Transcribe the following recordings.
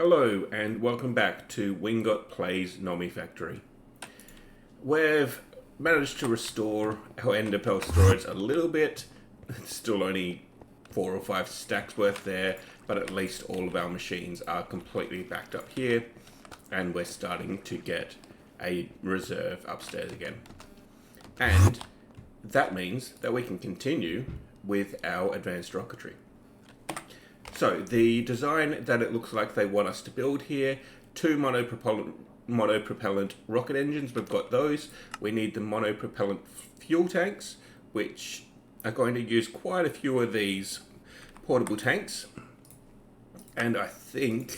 Hello and welcome back to Wingot Plays Nomifactory. We've managed to restore our ender pearl storage a little bit. It's still only 4 or 5 stacks worth there, but at least all of our machines are completely backed up here, and we're starting to get a reserve upstairs again. And that means that we can continue with our Advanced Rocketry. So the design that it looks like they want us to build here, 2 monopropellant rocket engines, we've got those. We need the monopropellant fuel tanks, which are going to use quite a few of these portable tanks. And I thought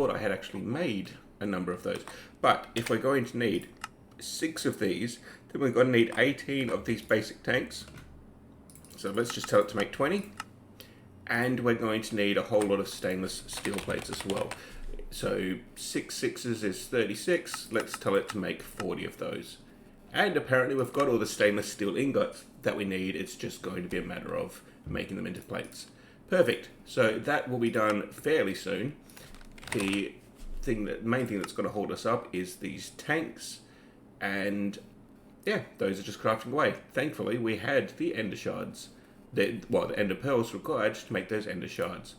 I had actually made a number of those. But if we're going to need 6 of these, then we're going to need 18 of these basic tanks. So let's just tell it to make 20. And we're going to need a whole lot of stainless steel plates as well. So 6 6s is 36. Let's tell it to make 40 of those. And apparently we've got all the stainless steel ingots that we need. It's just going to be a matter of making them into plates. Perfect. So that will be done fairly soon. The main thing that's going to hold us up is these tanks. And yeah, those are just crafting away. Thankfully, we had the ender shards. The ender pearls required to make those ender shards.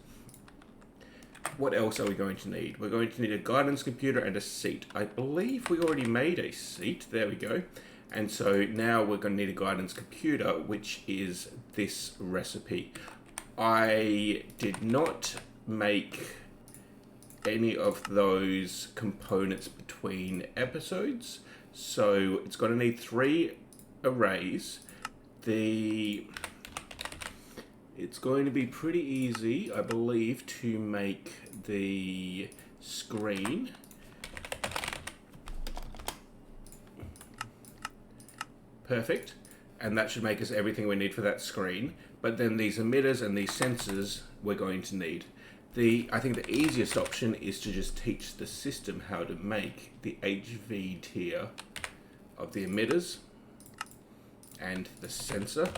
What else are we going to need? We're going to need a guidance computer and a seat. I believe we already made a seat. There we go. And so now we're going to need a guidance computer, which is this recipe. I did not make any of those components between episodes, so it's going to need 3 arrays. It's going to be pretty easy, I believe, to make the screen. Perfect. And that should make us everything we need for that screen. But then these emitters and these sensors we're going to need. I think the easiest option is to just teach the system how to make the HV tier of the emitters and the sensor.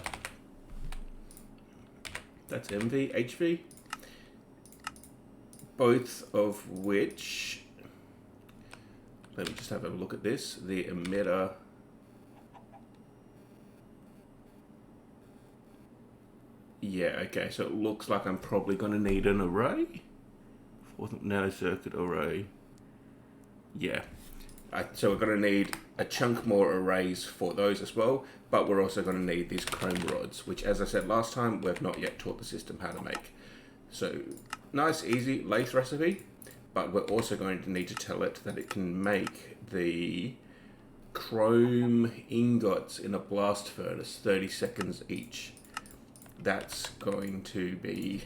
That's MV, HV, both of which, let me just have a look at this, the emitter, yeah, okay, so it looks like I'm probably going to need an array, 4th nanocircuit array, yeah. So we're going to need a chunk more arrays for those as well, but we're also going to need these chrome rods, which, as I said last time, we've not yet taught the system how to make. So, nice, easy lathe recipe, but we're also going to need to tell it that it can make the chrome ingots in a blast furnace, 30 seconds each. That's going to be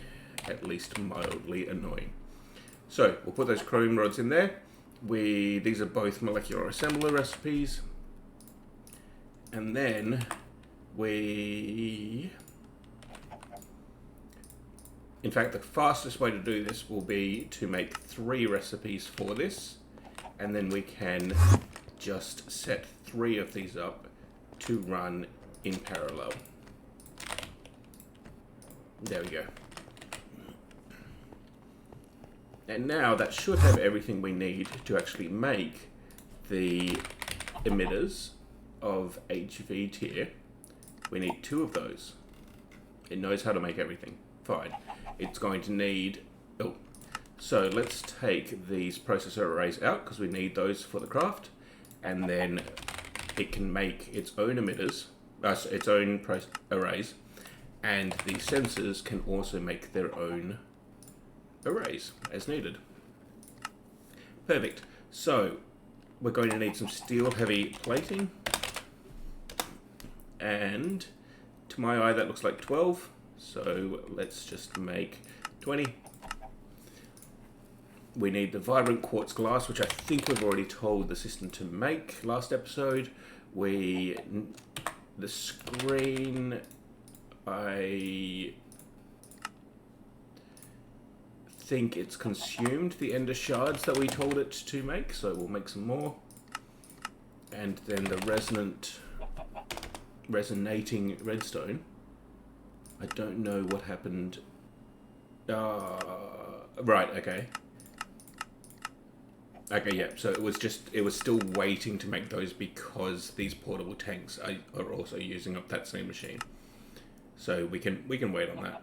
at least mildly annoying. So, we'll put those chrome rods in there. These are both molecular assembler recipes, and then in fact, the fastest way to do this will be to make 3 recipes for this, and then we can just set 3 of these up to run in parallel. There we go. And now that should have everything we need to actually make the emitters of HV tier. We need 2 of those. It knows how to make everything. Fine. It's going to need... Oh. So let's take these processor arrays out because we need those for the craft. And then it can make its own emitters, its own arrays. And the sensors can also make their own arrays as needed. Perfect. So we're going to need some steel heavy plating, and to my eye that looks like 12, so let's just make 20. We need the vibrant quartz glass, which I think we've already told the system to make last episode. The screen, I think it's consumed the ender shards that we told it to make, so we'll make some more. And then the resonating redstone. I don't know what happened. Right, okay. Okay, yeah, so it was still waiting to make those because these portable tanks are also using up that same machine. So we can wait on that.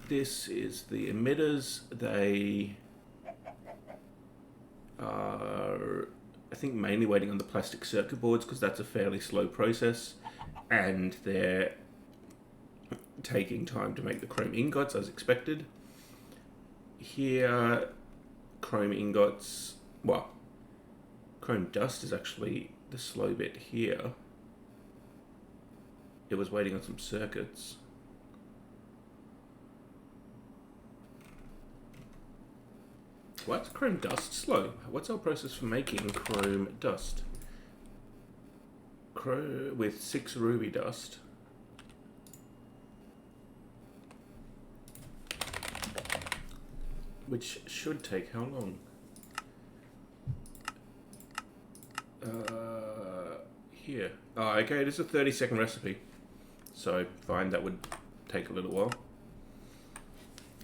This is the emitters. They are, I think, mainly waiting on the plastic circuit boards because that's a fairly slow process, and they're taking time to make the chrome ingots as expected. Here, chrome ingots, well, chrome dust is actually the slow bit here. It was waiting on some circuits. What's chrome dust slow? What's our process for making chrome dust? With 6 ruby dust. Which should take how long? Here. Oh, okay, it is a 30-second recipe. So, fine, that would take a little while.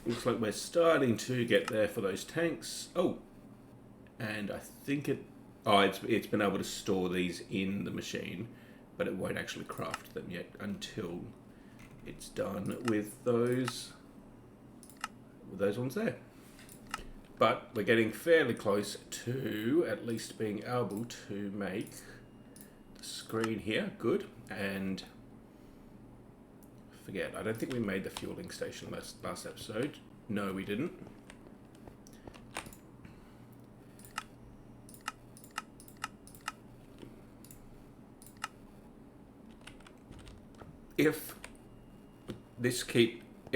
Looks like we're starting to get there for those tanks. Oh, and I think it's been able to store these in the machine, but it won't actually craft them yet until it's done with those ones there. But we're getting fairly close to at least being able to make the screen here. Good. And forget, I don't think we made the fueling station last episode. No, we didn't. If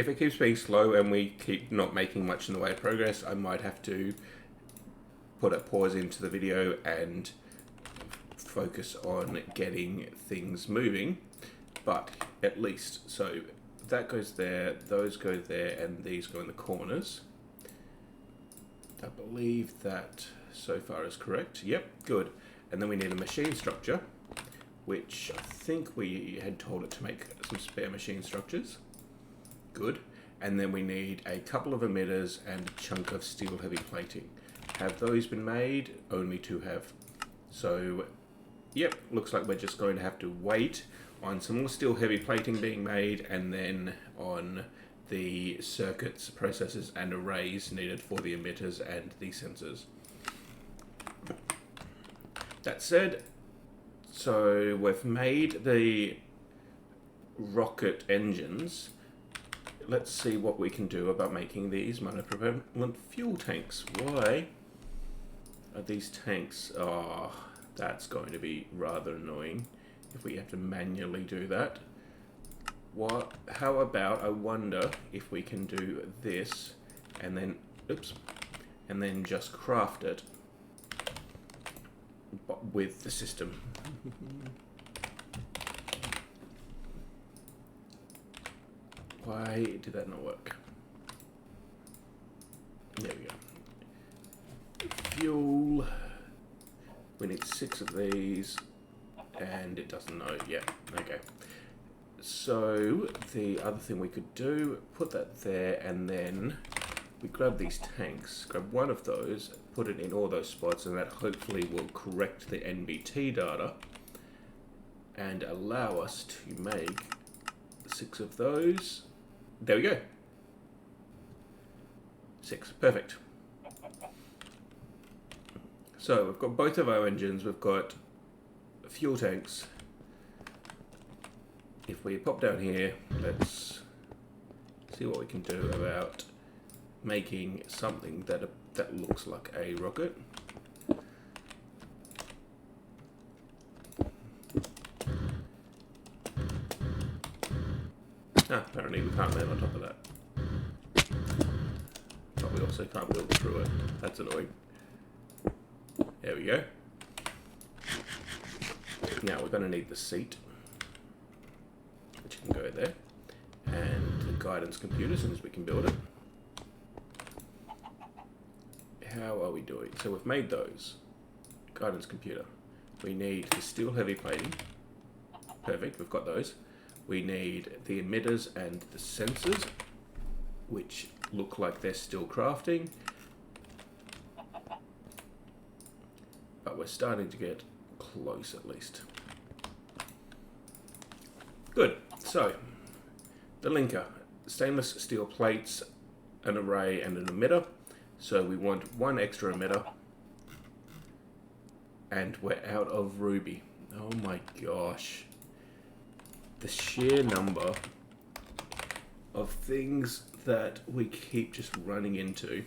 it keeps being slow and we keep not making much in the way of progress, I might have to put a pause into the video and focus on getting things moving. But at least, so that goes there, those go there, and these go in the corners. I believe that so far is correct. Yep, good. And then we need a machine structure, which I think we had told it to make some spare machine structures. Good. And then we need a couple of emitters and a chunk of steel heavy plating. Have those been made? Only 2 have. So, yep, looks like we're just going to have to wait on some more steel heavy plating being made, and then on the circuits, processors, and arrays needed for the emitters and the sensors. That said, so we've made the rocket engines. Let's see what we can do about making these monopropellant fuel tanks. Why are these tanks? Oh, that's going to be rather annoying if we have to manually do that. How about, I wonder if we can do this and then, and then just craft it with the system. Why did that not work? There we go. Fuel. We need 6 of these, and it doesn't know yet. Okay. So the other thing we could do, put that there, and then we grab these tanks, grab one of those, put it in all those spots, and that hopefully will correct the NBT data and allow us to make 6 of those. There we go. 6. Perfect. So we've got both of our engines. We've got fuel tanks. If we pop down here, let's see what we can do about making something that looks like a rocket. Apparently we can't land on top of that. But we also can't build through it. That's annoying. There we go. Now we're going to need the seat, which can go there, and the guidance computer as soon as we can build it. How are we doing? So we've made those. Guidance computer. We need the steel heavy plating. Perfect, we've got those. We need the emitters and the sensors. which look like they're still crafting. But we're starting to get close at least. Good. So, the linker. Stainless steel plates, an array and an emitter. So we want one extra emitter. And we're out of ruby. Oh my gosh. The sheer number of things that we keep just running into.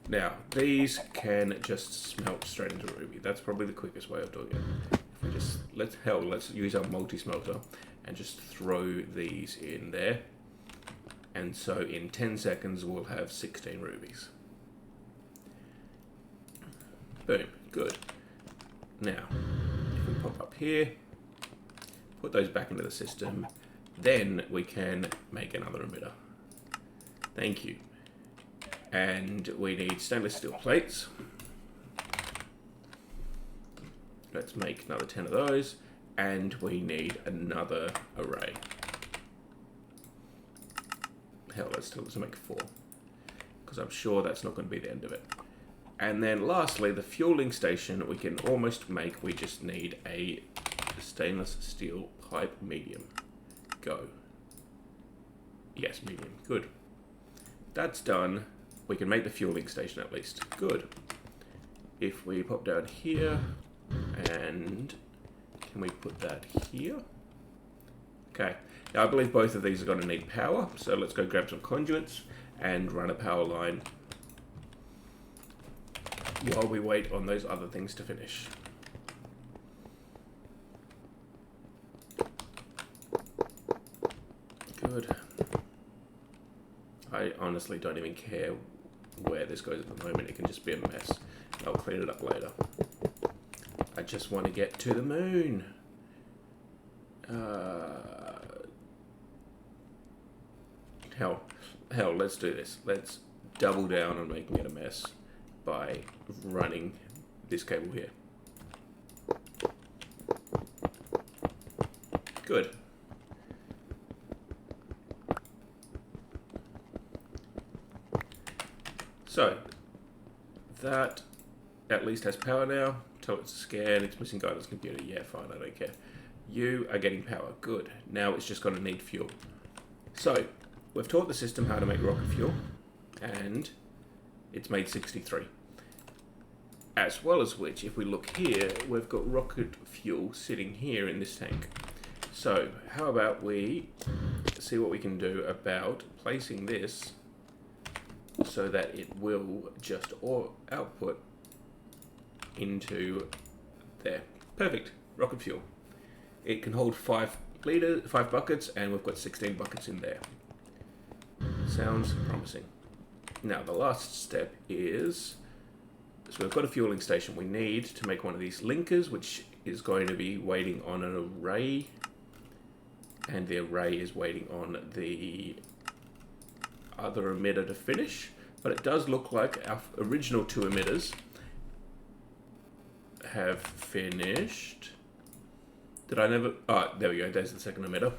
Now, these can just smelt straight into ruby. That's probably the quickest way of doing it. If we just, let's use our multi-smelter and just throw these in there. And so in 10 seconds, we'll have 16 rubies. Boom, good. Now, if we pop up here, put those back into the system, then we can make another emitter. Thank you. And we need stainless steel plates. Let's make another 10 of those. And we need another array. Hell, let's make 4. Because I'm sure that's not going to be the end of it. And then lastly, the fueling station we can almost make. We just need a stainless steel pipe medium. Go. Yes, medium. Good. That's done. We can make the fueling station at least. Good. If we pop down here, and can we put that here? Okay. Now I believe both of these are going to need power, so let's go grab some conduits and run a power line while we wait on those other things to finish. Good. I honestly don't even care where this goes at the moment. It can just be a mess. I'll clean it up later. I just want to get to the moon. Hell, let's do this. Let's double down on making it a mess by running this cable here. Good. So, that at least has power now. Tell it to scan. It's missing guidance computer. Yeah, fine, I don't care. You are getting power. Good. Now it's just going to need fuel. So, we've taught the system how to make rocket fuel, and it's made 63. As well as which, if we look here, we've got rocket fuel sitting here in this tank. So, how about we see what we can do about placing this so that it will just output into there. Perfect. Rocket fuel. It can hold 5 buckets, and we've got 16 buckets in there. Sounds promising. Now, the last step is, so we've got a fueling station. We need to make one of these linkers, which is going to be waiting on an array, and the array is waiting on the other emitter to finish. But it does look like our original 2 emitters have finished. Did I never? Oh, there we go. There's the second emitter.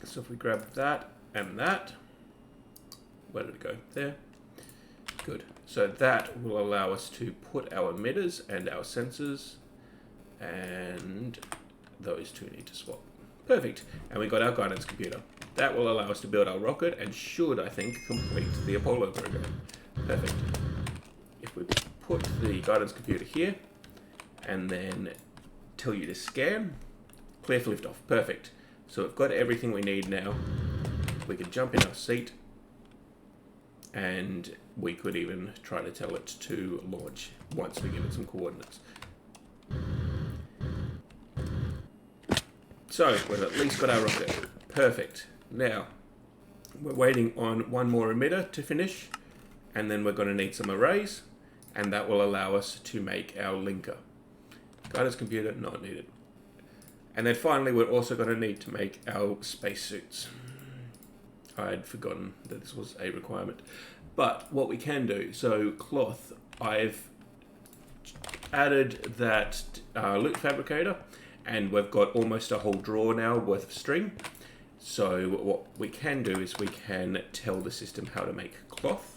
So if we grab that and that, where did it go? There. Good. So that will allow us to put our emitters and our sensors, and those two need to swap. Perfect. And we got our guidance computer. That will allow us to build our rocket and should, I think, complete the Apollo program. Perfect. If we put the guidance computer here and then tell you to scan, clear for liftoff. Perfect. So we've got everything we need now. We can jump in our seat and we could even try to tell it to launch once we give it some coordinates. So we've at least got our rocket. Perfect. Now, we're waiting on one more emitter to finish, and then we're going to need some arrays, and that will allow us to make our linker. Guidance computer, not needed. And then finally, we're also going to need to make our spacesuits. I'd forgotten that this was a requirement. But what we can do, so cloth, I've added that loot fabricator, and we've got almost a whole drawer now worth of string. So what we can do is we can tell the system how to make cloth,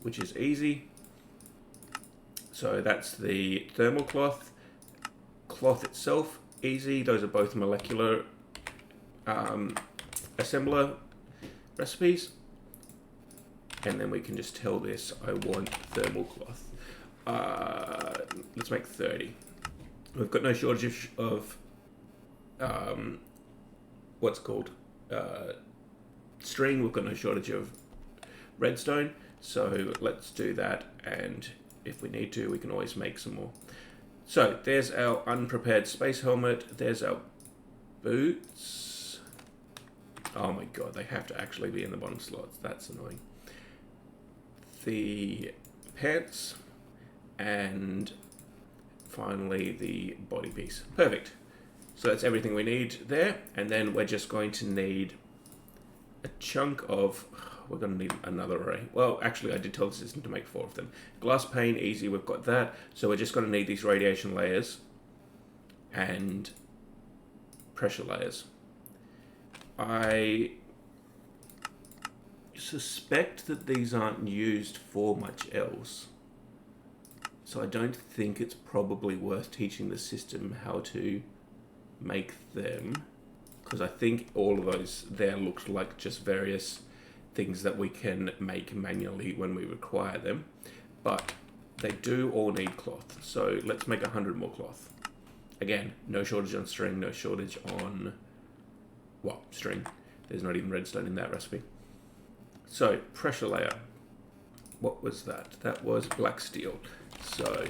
which is easy. So that's the thermal cloth. Cloth itself, easy. Those are both molecular assembler recipes. And then we can just tell this, I want thermal cloth. Let's make 30. We've got no shortage of what's called string. We've got no shortage of redstone. So let's do that. And if we need to, we can always make some more. So there's our unprepared space helmet. There's our boots. Oh my god, they have to actually be in the bottom slots. That's annoying. The pants, and finally the body piece. Perfect. So that's everything we need there. And then we're just going to need a chunk of... We're going to need another array. Well, actually, I did tell the system to make 4 of them. Glass pane, easy, we've got that. So we're just going to need these radiation layers and pressure layers. I suspect that these aren't used for much else. So I don't think it's probably worth teaching the system how to make them. Because I think all of those there looked like just various things that we can make manually when we require them, but they do all need cloth. So let's make 100 more cloth. Again, no shortage on string, no shortage on, well, string. There's not even redstone in that recipe. So pressure layer, what was that? That was black steel. So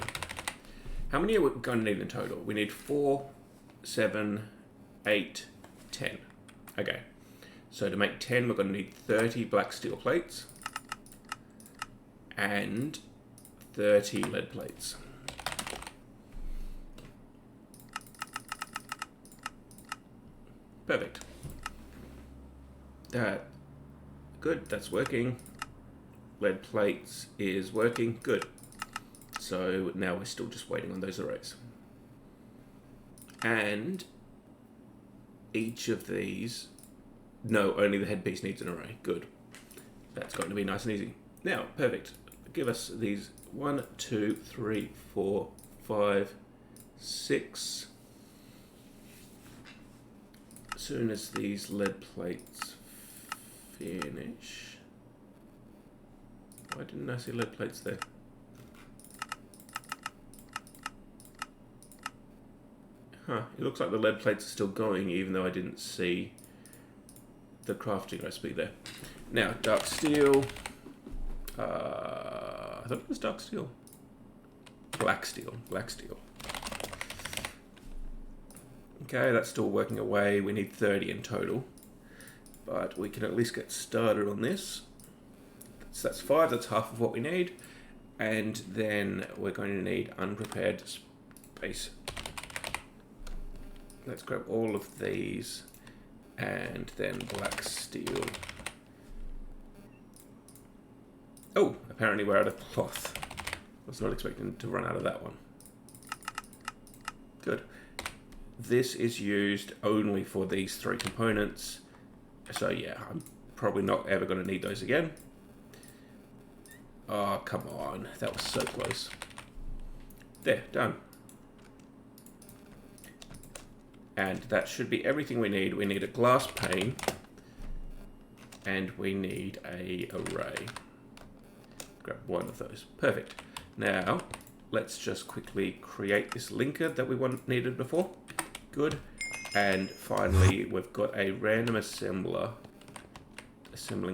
how many are we going to need in total? We need 4, 7, 8, 10. Okay. So to make 10, we're going to need 30 black steel plates and 30 lead plates. Perfect. Good, that's working. Lead plates is working, good. So now we're still just waiting on those arrays. And each of these... No, only the headpiece needs an array. Good. That's going to be nice and easy. Now, perfect. Give us these 1, 2, 3, 4, 5, 6. As soon as these lead plates finish... Why didn't I see lead plates there? Huh, it looks like the lead plates are still going, even though I didn't see the crafting recipe there. Now, dark steel. I thought it was dark steel. Black steel. Black steel. Okay, that's still working away. We need 30 in total. But we can at least get started on this. So that's 5. That's half of what we need. And then we're going to need unprepared space. Let's grab all of these. And then black steel. Oh, apparently we're out of cloth. I was not expecting to run out of that one. Good. This is used only for these 3 components. So yeah, I'm probably not ever going to need those again. Oh, come on. That was so close. There, done. And that should be everything we need. We need a glass pane. And we need a array. Grab one of those. Perfect. Now, let's just quickly create this linker that we needed before. Good. And finally, we've got a random assembling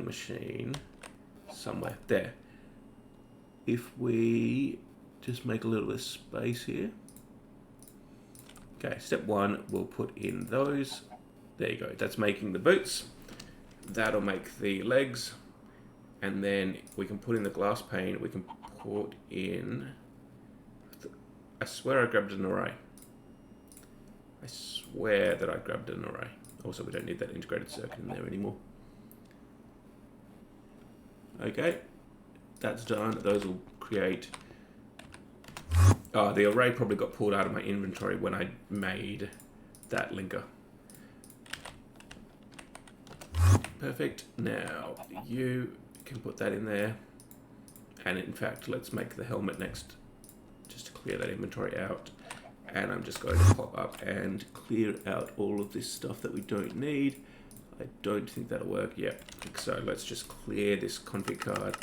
machine somewhere. There. If we just make a little bit of space here. Okay, step 1, we'll put in those. There you go. That's making the boots. That'll make the legs. And then we can put in the glass pane. We can put in... I swear I grabbed an array. I swear that I grabbed an array. Also, we don't need that integrated circuit in there anymore. Okay, that's done. Those will create... Oh, the array probably got pulled out of my inventory when I made that linker. Perfect. Now you can put that in there. And in fact, let's make the helmet next, just to clear that inventory out. And I'm just going to pop up and clear out all of this stuff that we don't need. I don't think that'll work yet. So let's just clear this config card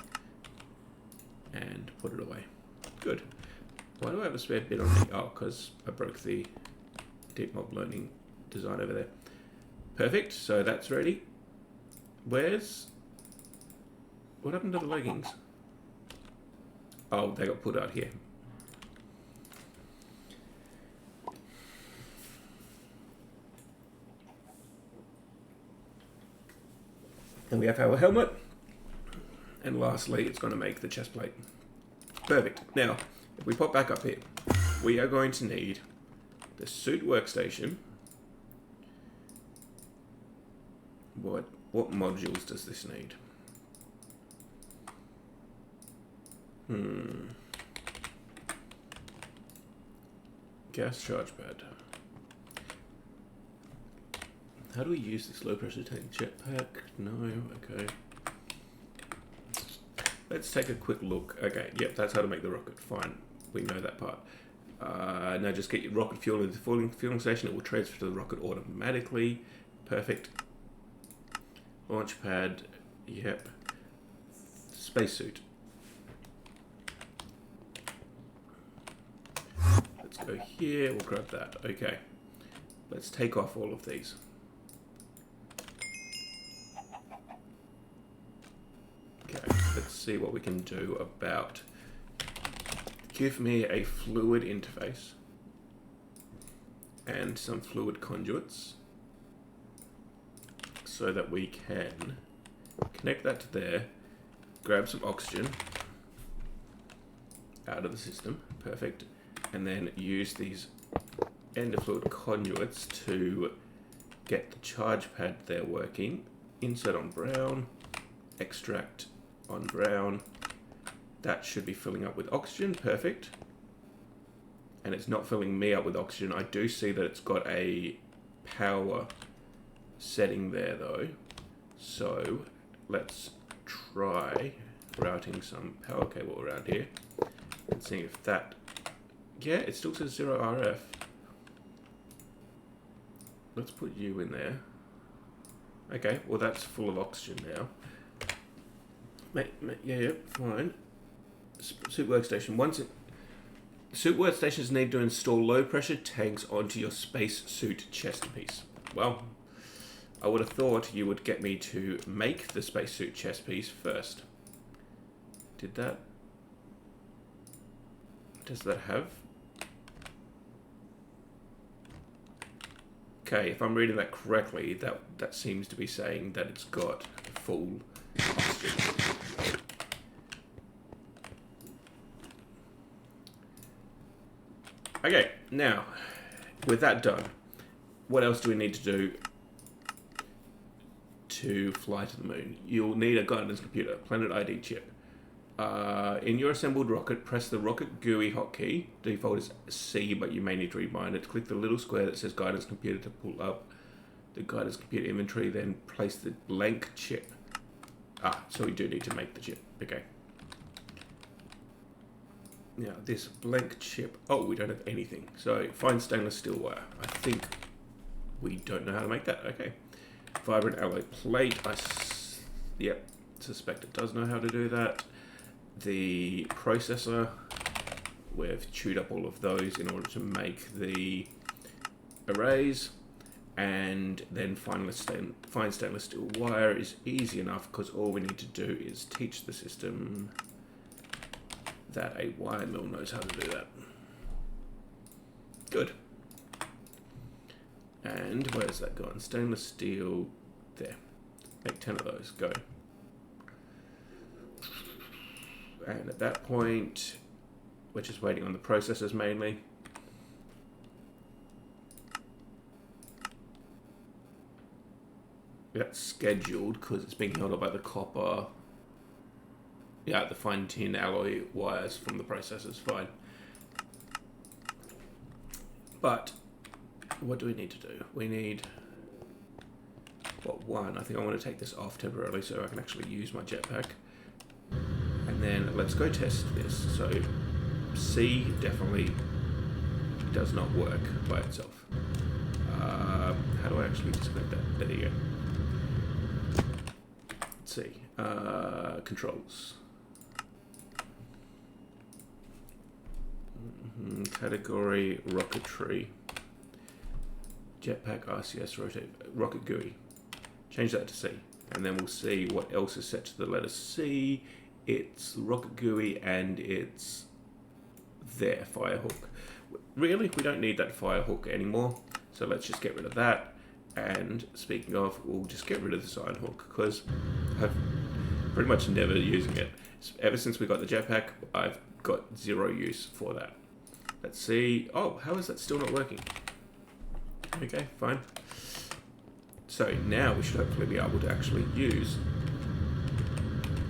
and put it away. Good. Why do I have a spare bit on me? Oh, because I broke the deep mob learning design over there. Perfect. So that's ready. What happened to the leggings? Oh, they got put out here. And we have our helmet. And lastly, it's going to make the chest plate. Perfect. Now, if we pop back up here, we are going to need the suit workstation. What modules does this need? Gas charge pad. How do we use this low pressure tank? Jetpack? No, okay. Let's take a quick look. Okay, yep, that's how to make the rocket. Fine, we know that part. Now just get your rocket fuel into the fueling station. It will transfer to the rocket automatically. Perfect. Launch pad, yep. Spacesuit. Let's go here, we'll grab that. Okay, let's take off all of these. Okay, let's see what we can do about. Give me a fluid interface and some fluid conduits so that we can connect that to there, grab some oxygen out of the system, perfect, and then use these ender fluid conduits to get the charge pad there working. Insert on brown, extract on brown. That should be filling up with oxygen, perfect. And it's not filling me up with oxygen. I do see that it's got a power setting there though. So let's try routing some power cable around here and see if that, yeah, it still says 0 RF. Let's put you in there. Okay, well that's full of oxygen now. Yeah, fine. Suit workstation. Suit workstations need to install low pressure tanks onto your space suit chest piece. Well, I would have thought you would get me to make the spacesuit chest piece first. Did that? Does that have? Okay, if I'm reading that correctly, that seems to be saying that it's got full oxygen. Okay, now, with that done, what else do we need to do to fly to the moon? You'll need a guidance computer, planet ID chip. In your assembled rocket, press the rocket GUI hotkey. Default is C, but you may need to rebind it. Click the little square that says guidance computer to pull up the guidance computer inventory, then place the blank chip. So we do need to make the chip. Okay. Now this blank chip, we don't have anything. So find stainless steel wire. I think we don't know how to make that. Okay. Vibrant alloy plate. Yep, suspect it does know how to do that. The processor, we've chewed up all of those in order to make the arrays. And then find stainless steel wire is easy enough because all we need to do is teach the system that a wire mill knows how to do that. Good. And where's that gone? Stainless steel, there. Make 10 of those, go. And at that point, we're just waiting on the processors mainly. That's scheduled because it's being held up by the copper. Yeah, the fine tin alloy wires from the processors, fine. But what do we need to do? We need What, one? I think I want to take this off temporarily so I can actually use my jetpack. And then let's go test this. So C definitely does not work by itself. How do I actually disconnect that? There you go. Let's see. Controls. Category Rocketry. Jetpack RCS rotate rocket GUI. Change that to C. And then we'll see what else is set to the letter C. It's rocket GUI and it's there, Firehawk. Really, we don't need that Firehawk anymore. So let's just get rid of that. And speaking of, we'll just get rid of the Signhawk because I've pretty much never using it. Ever since we got the jetpack, I've got zero use for that. Let's see. Oh, how is that still not working? Okay, fine. So now we should hopefully be able to actually use...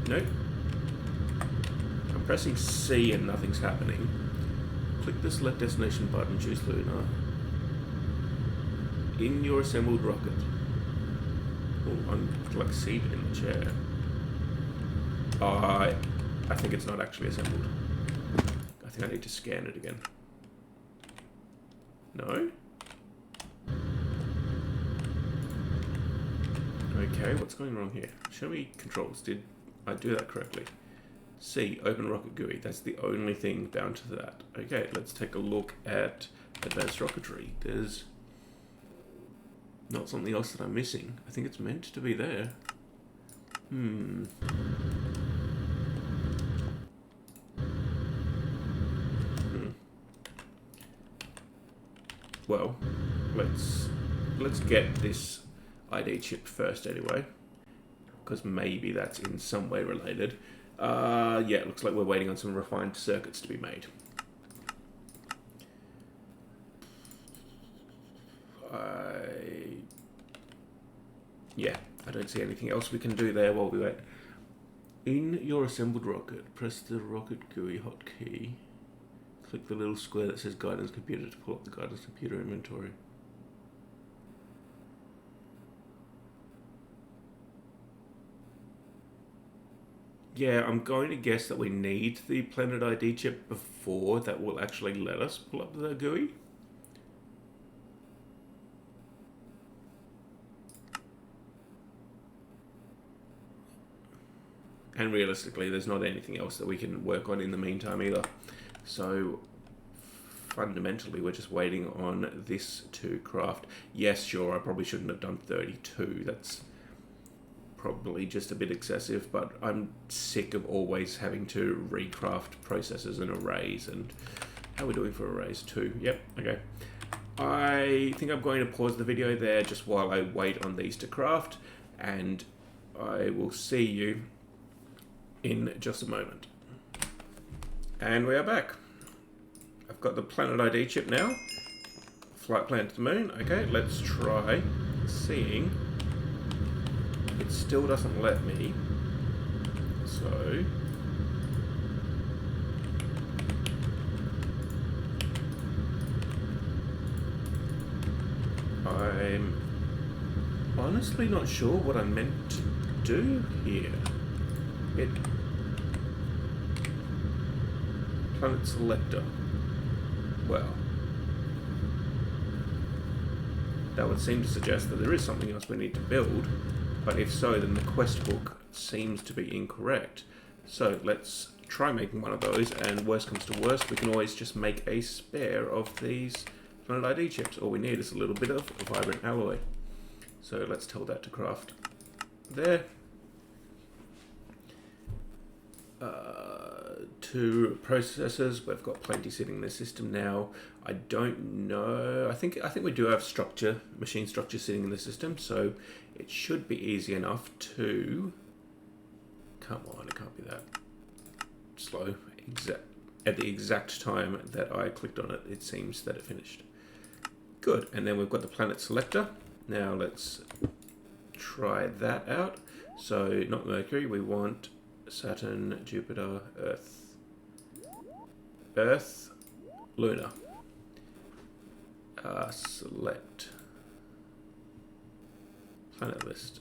Nope. I'm pressing C and nothing's happening. Click the select destination button, choose Lunar. In your assembled rocket. Oh, I'm like seated in the chair. I think it's not actually assembled. I think I need to scan it again. No? Okay, what's going wrong here? Show me controls. Did I do that correctly? C, open rocket GUI. That's the only thing down to that. Okay, let's take a look at Advanced Rocketry. There's not something else that I'm missing. I think it's meant to be there. Well, let's get this ID chip first anyway, because maybe that's in some way related. Yeah, it looks like we're waiting on some refined circuits to be made. Yeah, I don't see anything else we can do there while we wait. In your assembled rocket, press the rocket GUI hotkey. Click the little square that says guidance computer to pull up the guidance computer inventory. Yeah, I'm going to guess that we need the Planet ID chip before that will actually let us pull up the GUI. And realistically, there's not anything else that we can work on in the meantime either. So fundamentally, we're just waiting on this to craft. Yes, sure, I probably shouldn't have done 32. That's probably just a bit excessive, but I'm sick of always having to recraft processes and arrays. And how are we doing for arrays? 2. Yep, okay. I think I'm going to pause the video there just while I wait on these to craft, and I will see you in just a moment. And we are back. I've got the Planet ID chip now. Flight plan to the moon. Okay, let's try seeing. It still doesn't let me. So I'm honestly not sure what I'm meant to do here. Planet Selector. Well, that would seem to suggest that there is something else we need to build, but if so, then the quest book seems to be incorrect. So let's try making one of those, and worst comes to worst, we can always just make a spare of these Planet ID chips. All we need is a little bit of vibrant alloy. So let's tell that to craft there. 2 processors. We've got plenty sitting in the system now. I don't know. I think we do have machine structure sitting in the system, so it should be easy enough to. Come on, it can't be that slow. At the exact time that I clicked on it, it seems that it finished. Good. And then we've got the planet selector. Now let's try that out. So not Mercury. We want Saturn, Jupiter, Earth, Luna. Select Planet list.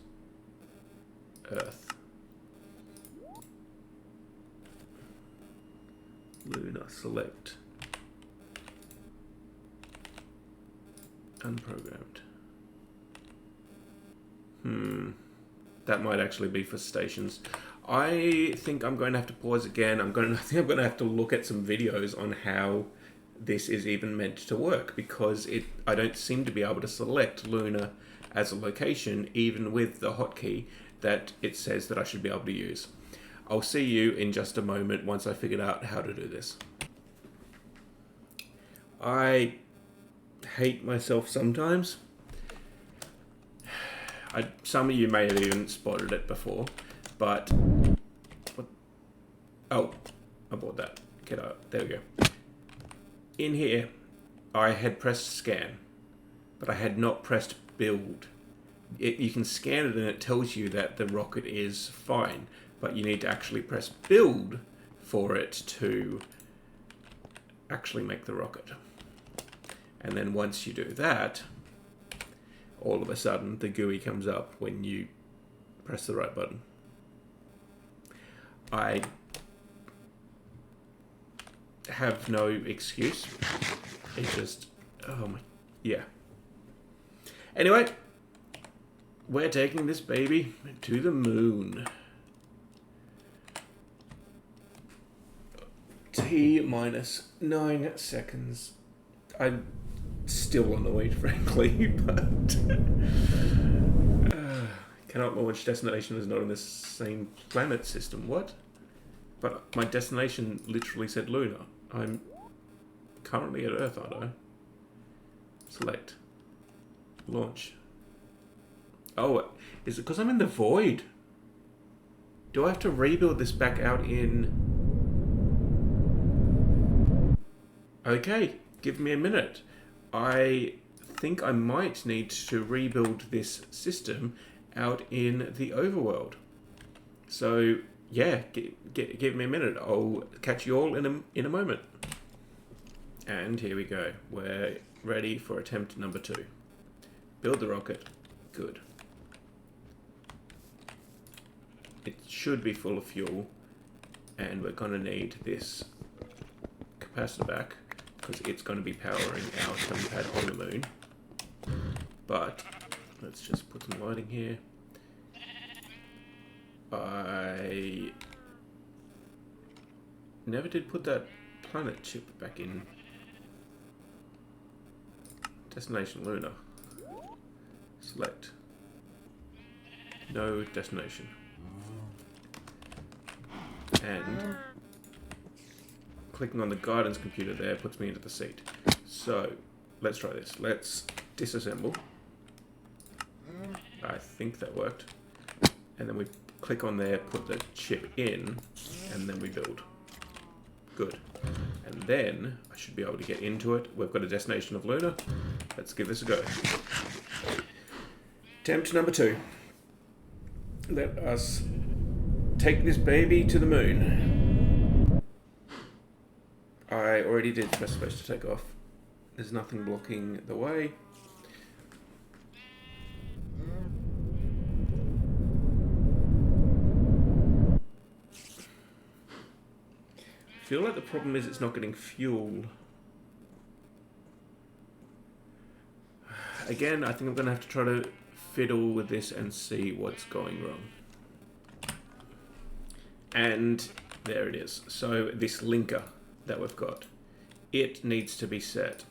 Earth. Luna, select. Unprogrammed. That might actually be for stations. I think I'm going to have to pause again. I think I'm going to have to look at some videos on how this is even meant to work, because I don't seem to be able to select Luna as a location, even with the hotkey that it says that I should be able to use. I'll see you in just a moment once I figured out how to do this. I hate myself sometimes. Some of you may have even spotted it before, but... Oh, I bought that. Get out. There we go. In here, I had pressed scan, but I had not pressed build. You can scan it and it tells you that the rocket is fine, but you need to actually press build for it to actually make the rocket. And then once you do that, all of a sudden the GUI comes up when you press the right button. I have no excuse. It just, oh my, yeah. Anyway, we're taking this baby to the moon. T-9 seconds. I'm still annoyed, frankly, but cannot launch. Destination is not in the same planet system. What? But my destination literally said Luna. I'm currently at Earth, aren't I? Select. Launch. Oh, is it because I'm in the void? Do I have to rebuild this back out in... Okay, give me a minute. I think I might need to rebuild this system out in the overworld. So, yeah, give me a minute. I'll catch you all in a moment. And here we go. We're ready for attempt number 2. Build the rocket. Good. It should be full of fuel, and we're going to need this capacitor back because it's going to be powering our helipad on the moon. But let's just put some lighting here. I never did put that planet chip back in. Destination Luna. Select. No destination. And clicking on the guidance computer there puts me into the seat. So let's try this. Let's disassemble. I think that worked. And then we click on there, put the chip in, and then we build. Good. And then I should be able to get into it. We've got a destination of Luna. Let's give this a go. Attempt number 2. Let us take this baby to the moon. I already did press space to take off. There's nothing blocking the way. I feel like the problem is it's not getting fuel. Again, I think I'm going to have to try to fiddle with this and see what's going wrong. And there it is. So this linker that we've got, it needs to be set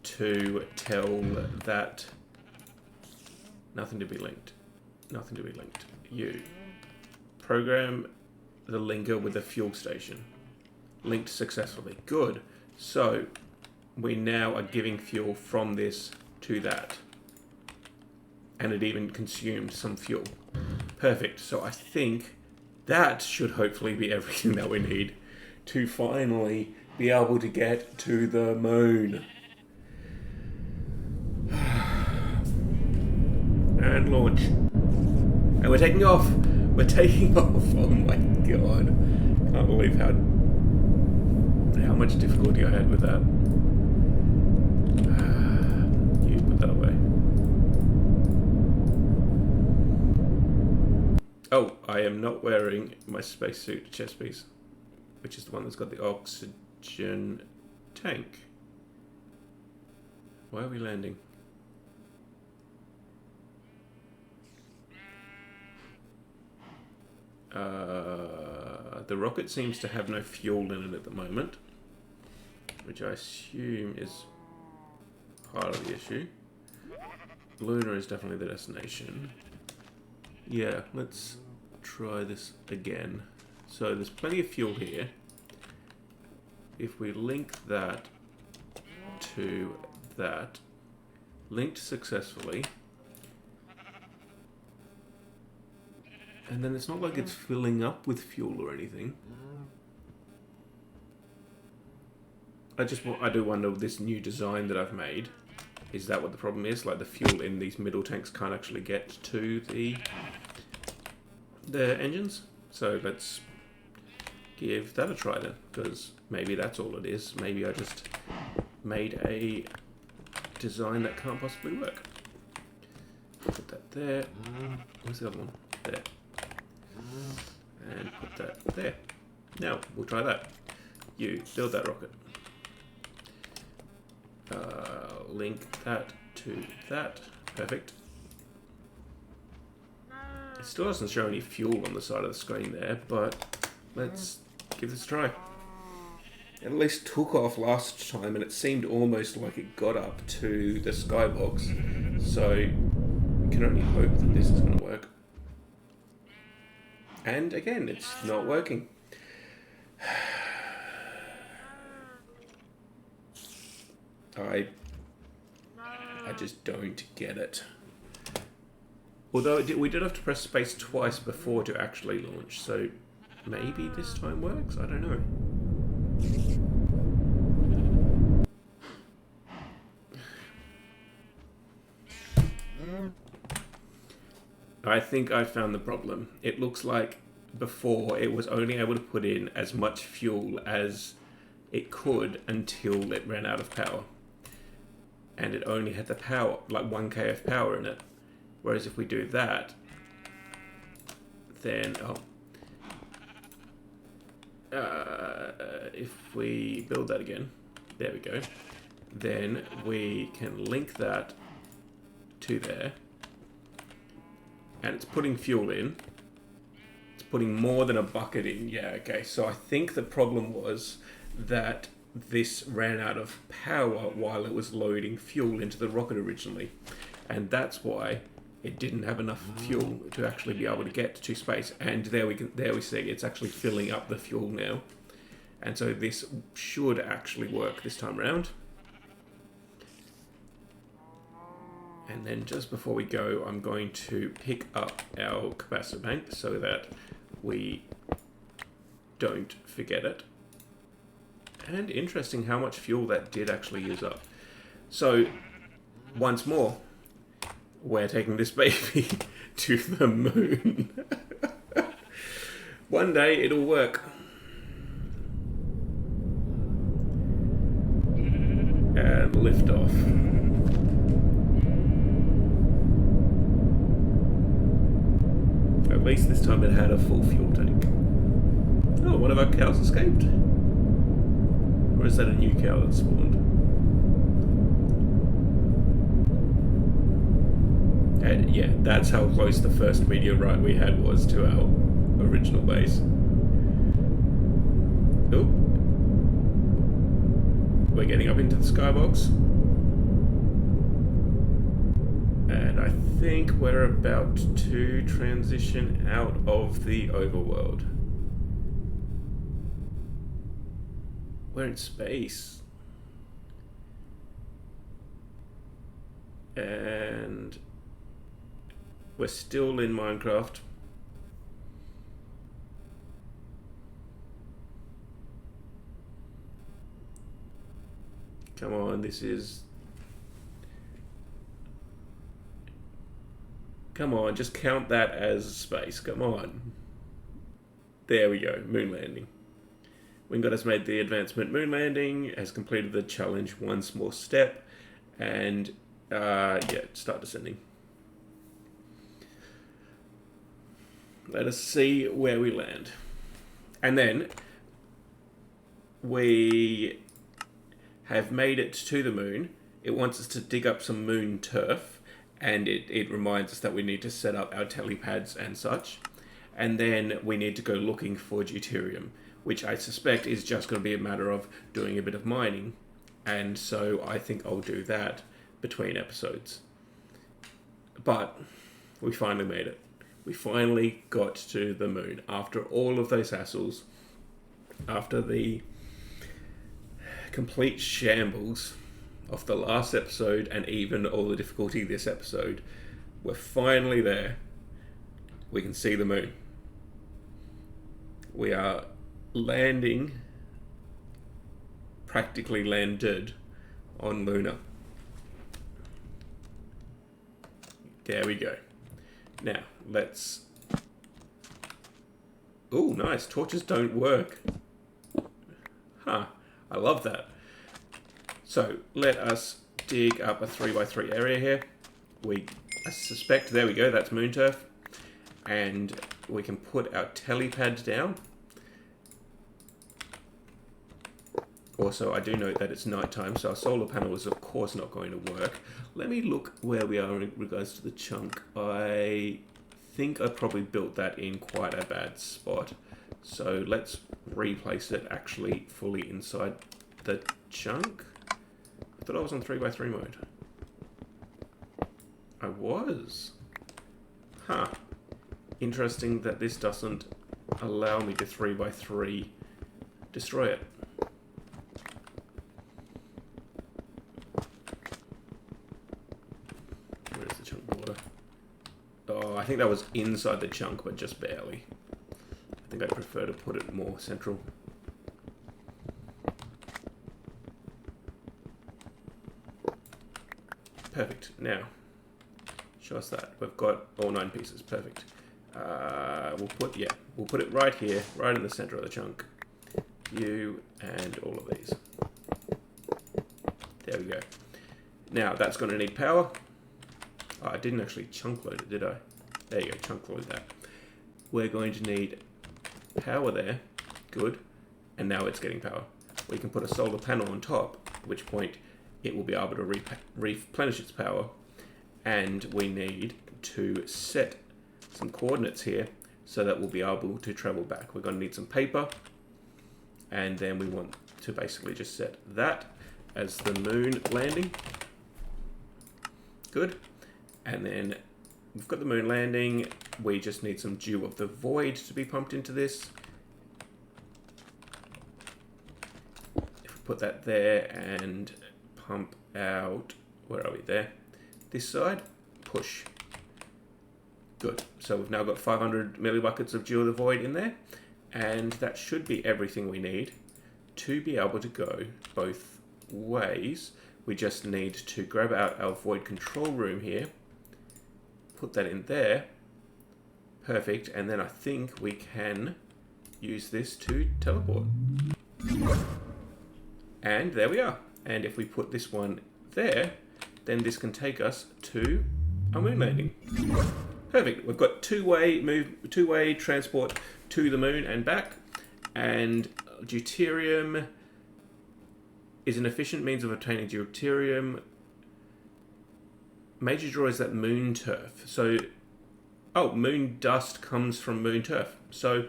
to tell that nothing to be linked. Nothing to be linked. You program the linker with the fuel station. Linked successfully. Good. So we now are giving fuel from this to that. And it even consumed some fuel. Perfect. So I think that should hopefully be everything that we need to finally be able to get to the moon. And launch. And we're taking off. We're taking off. Oh my god. Can't believe how much difficulty I had with that. You put that away. Oh, I am not wearing my spacesuit chest piece, which is the one that's got the oxygen tank. Why are we landing? The rocket seems to have no fuel in it at the moment, which I assume is part of the issue. Lunar is definitely the destination. Yeah, let's try this again. So there's plenty of fuel here. If we link that to that, linked successfully, and then it's not like it's filling up with fuel or anything. I do wonder, this new design that I've made, is that what the problem is? Like the fuel in these middle tanks can't actually get to the engines? So let's give that a try then, because maybe that's all it is. Maybe I just made a design that can't possibly work. Put that there. Where's the other one? There. And put that there. Now, we'll try that. You build that rocket. Link that to that. Perfect. It still doesn't show any fuel on the side of the screen there, but let's give this a try. It at least took off last time, and it seemed almost like it got up to the skybox. So, we can only hope that this is going to work. And again, it's not working. I just don't get it. Although we did have to press space twice before to actually launch, so maybe this time works? I don't know. I think I found the problem. It looks like before it was only able to put in as much fuel as it could until it ran out of power. And it only had the power, like 1k of power in it. Whereas if we do that, then, if we build that again, there we go, then we can link that to there. And it's putting fuel in. It's putting more than a bucket in. Yeah, okay. So I think the problem was that this ran out of power while it was loading fuel into the rocket originally. And that's why it didn't have enough fuel to actually be able to get to space. And there we see it's actually filling up the fuel now. And so this should actually work this time around. And then just before we go, I'm going to pick up our capacitor bank so that we don't forget it. And interesting how much fuel that did actually use up. So, once more, we're taking this baby to the moon. One day it'll work. And lift off. At least this time it had a full fuel tank. Oh, one of our cows escaped. Or is that a new cow that spawned? And yeah, that's how close the first meteorite we had was to our original base. Oh. We're getting up into the skybox. And I think we're about to transition out of the overworld. We're in space. And we're still in Minecraft. Come on, this is... Come on, just count that as space. Come on. There we go, moon landing. Wingod has made the advancement moon landing, has completed the challenge one small step, and yeah, start descending. Let us see where we land. And then we have made it to the moon. It wants us to dig up some moon turf, and it reminds us that we need to set up our telepads and such. And then we need to go looking for deuterium, which I suspect is just going to be a matter of doing a bit of mining. And so I think I'll do that between episodes. But we finally made it. We finally got to the moon after all of those hassles, after the complete shambles of the last episode and even all the difficulty this episode. We're finally there. We can see the moon. We are landing, practically landed on Luna. There we go. Now, let's... Ooh, nice. Torches don't work. Huh. I love that. So, let us dig up a 3x3 area here. I suspect, there we go, that's moon turf. And we can put our telepads down. Also, I do note that it's nighttime, so our solar panel is of course not going to work. Let me look where we are in regards to the chunk. I think I probably built that in quite a bad spot. So let's replace it actually fully inside the chunk. I thought I was on 3x3 mode. I was. Huh. Interesting that this doesn't allow me to 3x3 destroy it. Where's the chunk border? Oh, I think that was inside the chunk, but just barely. I think I'd prefer to put it more central. Perfect. Now, show us that. We've got all 9 pieces. Perfect. We'll put it right here, right in the center of the chunk. You and all of these. There we go. Now, that's going to need power. Oh, I didn't actually chunk load it, did I? There you go, chunk load that. We're going to need power there. Good. And now it's getting power. We can put a solar panel on top, at which point it will be able to replenish its power. And we need to set some coordinates here so that we'll be able to travel back. We're going to need some paper. And then we want to basically just set that as the moon landing. Good. And then we've got the moon landing. We just need some dew of the void to be pumped into this. If we put that there and pump out, where are we there? This side, push. Good. So we've now got 500 millibuckets of dew of the void in there. And that should be everything we need to be able to go both ways. We just need to grab out our void control room here. Put that in there. Perfect. And then I think we can use this to teleport. And there we are. And if we put this one there, then this can take us to our moon landing. Perfect. We've got two-way transport to the moon and back. And deuterium is an efficient means of obtaining deuterium. Major draw is that moon turf. So, moon dust comes from moon turf. So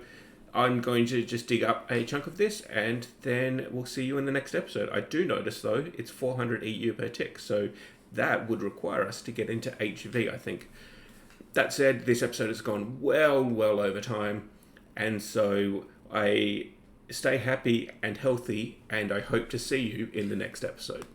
I'm going to just dig up a chunk of this and then we'll see you in the next episode. I do notice though, it's 400 EU per tick. So that would require us to get into HV, I think. That said, this episode has gone well over time. And so I stay happy and healthy and I hope to see you in the next episode.